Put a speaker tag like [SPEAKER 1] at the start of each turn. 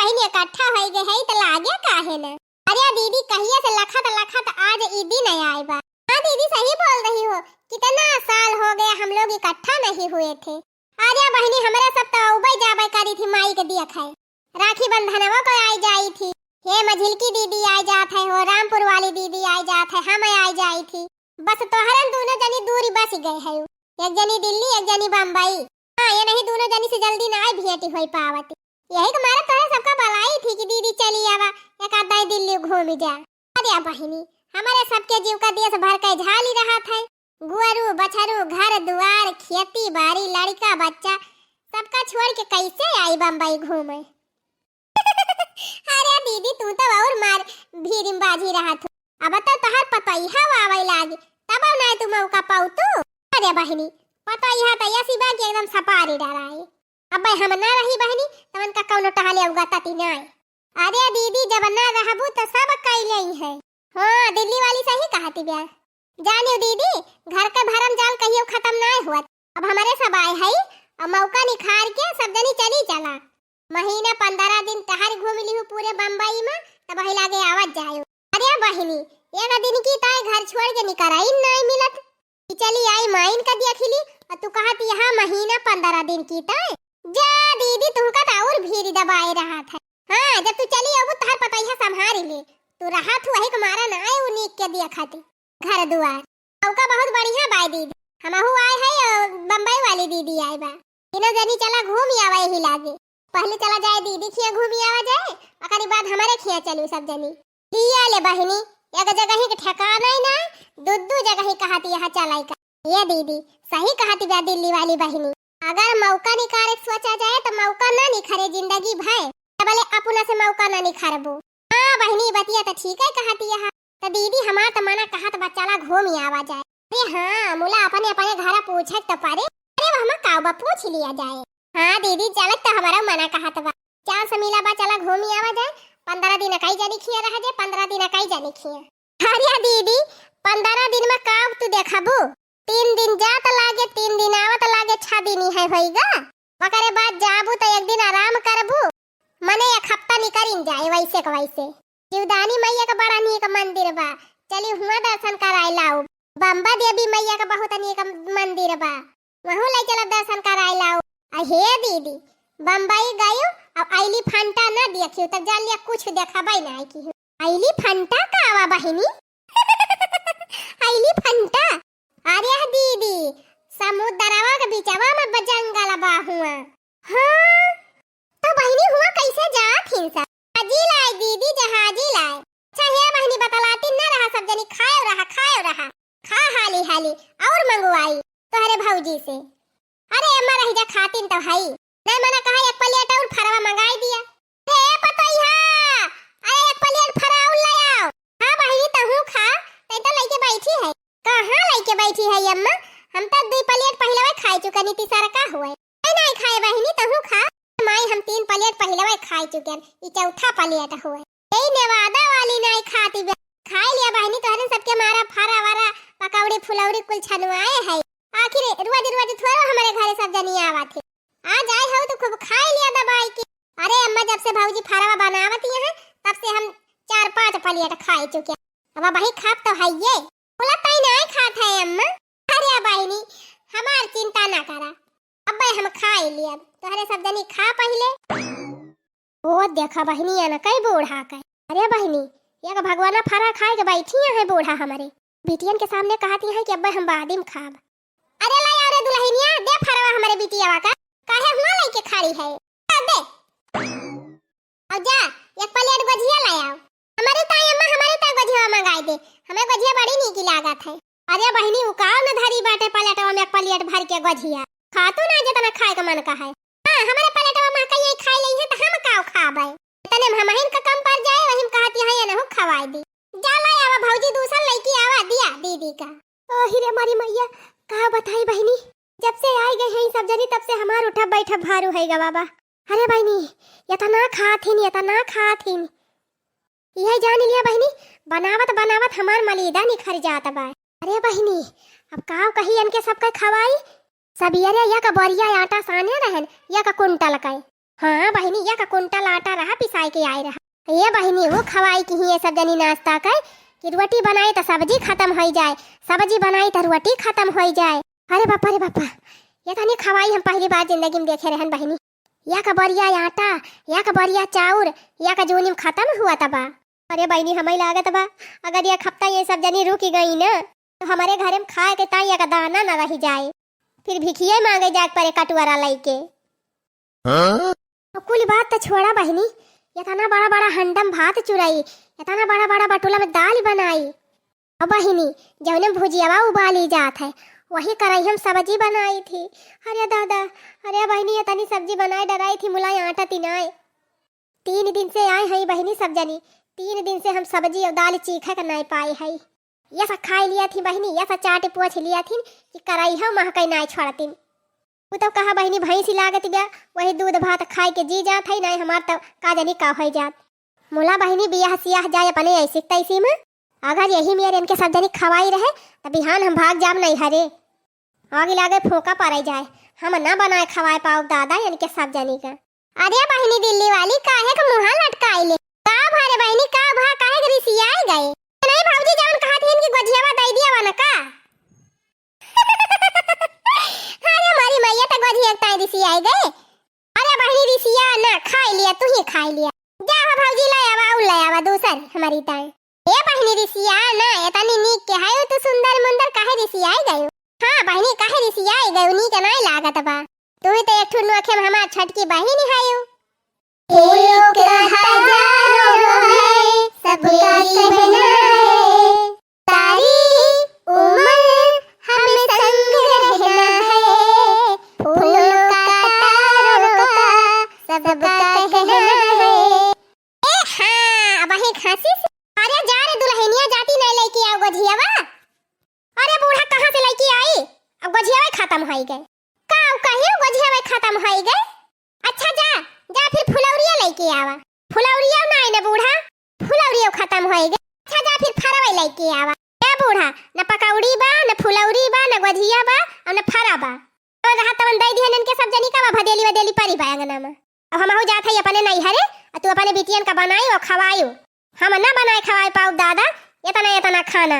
[SPEAKER 1] बहनी इकट्ठा हो गए है तो लागे काहे न। अरे दीदी कहिए से लखत आज ईदी नहीं आई बा। हाँ दीदी सही बोल रही हो, कितना साल हो गया हम लोग इकट्ठा नहीं हुए थे। अरे बहनी हमारा सब तो उबई जाबई करी थी माई के दिया खाए, राखी बंधनवा को आई जाई थी, हे मझिलकी दीदी आई जात है, हो रामपुर वाली दीदी आई जात है, हम आई जाई थी। बस तोहरन दोनों जनी दूरी बस गए है, एक जनी दिल्ली एक जनी बम्बई। हाँ ये नहीं दोनों जनी से जल्दी ना आई भेंटी होई पावती। यही को मारा तोहरा सबका भलाई थी कि दीदी चली आवा एक आधा दिल्ली घूम जा। अरे बहनी हमारे सबके जीव का देश भर के झाली रहा था, गुआरू बछरू घर दुआर खेती बाड़ी लड़का बच्चा सबका छोड़ के कैसे आई बम्बई घूमे। अरे दीदी तू तो और मार भीरिम बाजी रहा था, अब तो तोहर पतैहा आवे लागी तब ना तू मौका पाऊ तू। अरे बहनी पतैहा तो ऐसी बा कि एकदम सपारी डराए। अब हम ना रही बहनी तवन का कौनो टहले उगाता ती ना। अरे दीदी जब ना रहबू तो सब कैले ही है। हां दिल्ली वाली सही कहती ब्याह। जानियो दीदी घर का भरम जाल कहियो खत्म ना हुआ, अब हमारे सब आए है और मौका निखार के सब जनी चली चला। महीना 15 दिन तहर घूम लिहु पूरे बम्बई में तब ही लागे आवत जायो। अरे बहनी एक दिन की ताई घर छोड़ के निकराई नहीं मिलत, चली आई माइन का दिया खिली और तू कहत यहाँ महीना 15 दिन की ताई। जा दीदी तुमका तो और भीड़ दबाए रहा था। हां जब तू चली अब तहर पतैया संभाल ले, तू रहा तू वही को मारा ना आए उनीक के दिया खाती घर दुआर। मौका बहुत बढ़िया बाई दीदी, हमहु आए है और बम्बई वाली दीदी आई बा, तीनों जनी चला घूम आवे ही लागे। पहले चला जाए दीदी खिया घूम आवा जाए, ओकरी बाद हमारे खिया चलू सब जनी। लिया ले बहनी एक जगह ही ठिकाना ही ना, दो जगह ही कहती यहाँ चलाई का। ये दीदी सही कहती बा दिल्ली वाली बहनी, अगर मौका निकारे सोचा जाए तो मौका ना निखरे जिंदगी भर, भले अपना से मौका ना निखारबो। हां बहनी बतिया तो ठीक है कहती है तो दीदी हमार तो मना कहत बच्चाला घूम आवा जाए। अरे हां मुला अपने अपने घर पूछत तो पारे, अरे हम का बा पूछ लिया जाए। हां दीदी चलत तो हमारा मना कहत बा, चार से मिला बा चला घूम आवा जाए। 15 दिन कई जानी खिया रह जाए, 15 दिन कई जानी खिया। अरे दीदी 15 दिन में का तू देखबू, 3 दिन जात लागे 3 दिन आवत लागे 6 दिन ही है होइगा। ओकरे बाद जाबू तो एक दिन आराम करबू, मने एक हफ्ता निकरिन जाए वैसे का वैसे। शिवदानी मैया का बड़ा नीक मंदिर बा, चली हुआ दर्शन कराई लाऊ। बम्बा देवी मैया का बहुत नीक मंदिर बा, वहां ले चला दर्शन कराई लाऊ। हे दीदी बम्बई गयो अब आइली फंटा ना देखियो तो जालिया कुछ देखाबै ना की आइली फंटा का आवा बहिनी। आइली फंटा अरे दीदी समुद्रवा के बीचवा में जंगल बा हुआ। हां तो बहिनी हुआ कैसे जात हिन सा जहाजी लाए दीदी जहाजी लाए। अच्छा हे बहिनी बतलाती ना रहा सब जनी खाए रहा खा हाली हाली और मंगवाई तोहरे भौजी से। अरे अम्मा रही जा खातिन तो भाई नहीं मना कहा एक प्लेट और फरवा मंगाई दिया। हे पतैया अरे एक प्लेट फराउल ले आओ। हां बहिनी तहू खा तै तो लेके बैठी है। कहां लेके बैठी है अम्मा, हम तो 2 प्लेट पहले खाई चुका नी, तीसरा का हुआ नहीं खाए बहिनी तहू खा। माई हम 3 प्लेट पहले खाई चुके, ई चौथा प्लेट हुआ। ए नेवादा वाली नहीं खाती खाई लिया बहिनी तोहरे सबके मारा फरा वारा पकौड़ी फुलौड़ी कुल छनवाए है। आखिर रोज थोड़ा हमारे घरे सब जनी आवा थे, आज आए हो तो खूब खाई लिया दबाई की। अरे अम्मा जब से भौजी फरवा बनावती है तब से हम 4-5 प्लेट खाई चुके, अब भाई खाप तो है ये बोला तई नहीं खात है अम्मा। अरे बहिनी हमार चिंता ना करा, अब हम खाई लिया तोहरे सब जनी खा पहले। ओ देखा बहिनी या ना कई बूढ़ा कई। अरे बहिनी एक भगवाना फरा खाए के बैठी है बूढ़ा हमारे बिटियन के सामने कहती है कि अब हम बादिम खाब। अरे ला यार दुल्हनिया दे फरवा हमारे बिटियावा का काहे हुआ लेके खाड़ी है दे। और जा एक प्लेट गजिया ले आओ, हमारे ताई अम्मा हमारे ताई गजिया मंगाई दे, हमें गजिया बड़ी नीक लागत है। अरे बहिनी उकाओ न धरी बाटे प्लेटवा में एक प्लेट भर के गजिया खातू ना जितना खाए का मन का है। हां हमारे प्लेटवा में कई खाई लई है तो हम काओ खाबै, तने हम हिन का कम पड़ जाए वही कहती है ना हो खवाई दी। जा ला आवा भौजी दूसरा लईकी आवा दिया दीदी का। ओ हिरे मारी मैया का बताई बहिनी जब से आई गई है सब जनी तब से हमार उठा बैठा भारू है गा बाबा। अरे बहिनी इतना खाथिन यह जान लिया बहिनी बनावत हमार मलीदा निखर जात बा। अरे बहिनी अब का कही इनके सबके खवाई सब ये या का बोरिया आटा साने रहन या का कुंटल का। हाँ बहिनी या का कुंटल आटा रहा पिसाई के आए रहा ये बहिनी वो खवाई की ही सब जनी नाश्ता कर कि रोटी बनाई तो सब्जी खत्म हो जाए, सब्जी बनाई तो रोटी खत्म हो जाए। अरे बापा ये तनी खवाई हम पहली बार जिंदगी में देखे रहन बहिनी। या का बरिया आटा या का बरिया चाउर या का जूनी खत्म हुआ तबा। अरे बहिनी हमें लागत बा अगर एक हफ्ता ये सब जनी रुक गई ना तो हमारे घर में खाए के ताई का दाना न रह जाए, फिर भिखिए मांगे जाग परे कटुआरा लेके। कुल बात तो छोड़ा बहिनी, इतना बड़ा बड़ा हंडम भात चुराई, इतना बड़ा बड़ा बटुला में दाल बनाई। अब बहिनी जौने भुजियावा उबाली जात है वही कराई हम सब्जी बनाई थी। अरे दादा अरे बहिनी इतनी सब्जी बनाए डराई थी मुलाई आटा तिनाए। 3 दिन से आए हैं बहिनी सब जनी, 3 दिन से हम सब्जी और दाल चीखे कर नहीं पाए है। ये सब खाई लिया थी बहिनी, ये सब चाट पोछ लिया थी कि कराई हो महकई नहीं छोड़ती। वो तो कहा बहिनी भैंसी लागत गया वही दूध भात खाए के जी जात है नहीं हमार तो का जनी का हो जात। मुला बहिनी बियाह सियाह जाए अपने ऐसी तैसी में, अगर यही मेरे इनके सब जनी खवाई रहे तो बिहान हम भाग जाम नहीं हरे। आगे लागे फोका पारे जाए हम ना बनाए खवाए पाओ दादा इनके सब जनी का। अरे बहिनी दिल्ली वाली काहे का मुंह लटकाई ले का भारे बहिनी का भा काहे ग्रीसिया गए नहीं भाऊजी जान कहा थी इनकी गोजियावा दे दिया वाला का। अरे हमारी मैया तो गोजिया ताई रिसिया गए। अरे बहिनी रिसिया ना खाई लिया तू ही खाई लिया जा भाऊजी ले आवा दूसर हमारी ताई। ए बहिनी रिसिया ना इतनी नीक के है तू सुंदर मुंदर काहे रिसिया गयो। हां बहिनी काहे रिसिया गयो नी के नहीं लागत बा तू ही तो एक ठुन अखे में हमार छटकी बहिनी हायो। फूलों के हजारों है सबका कहना है सारी उम्र हमें संग रहना है। फूलों का तारों का सबका कहना है। ए हां अब ही खांसी से अरे जा रे दुल्हनिया जाती नहीं लेके आओ गजियावा। अरे बूढ़ा कहां से लेके आई अब गजियावा खत्म हो गए का कहियो गजियावा खत्म हो गए। अच्छा जा जा फिर फुलौरिया लेके आवा। फुलौरिया नहीं ना बूढ़ा फुलौरिया खत्म हो गए। अच्छा जा फिर फरवा लेके आवा। ए बूढ़ा न पकौड़ी बा न फुलौरी बा न गजिया बा और न फरा बा तो रहा तवन दई दिहन इनके सब जनी का भदेली वदेली परी बा अंगना में। अब हम हो जात है अपने नहीं हरे तू अपने बिटियन का बनाई और खवायो हम ना बनाए खवाए पाओ दादा इतना खाना।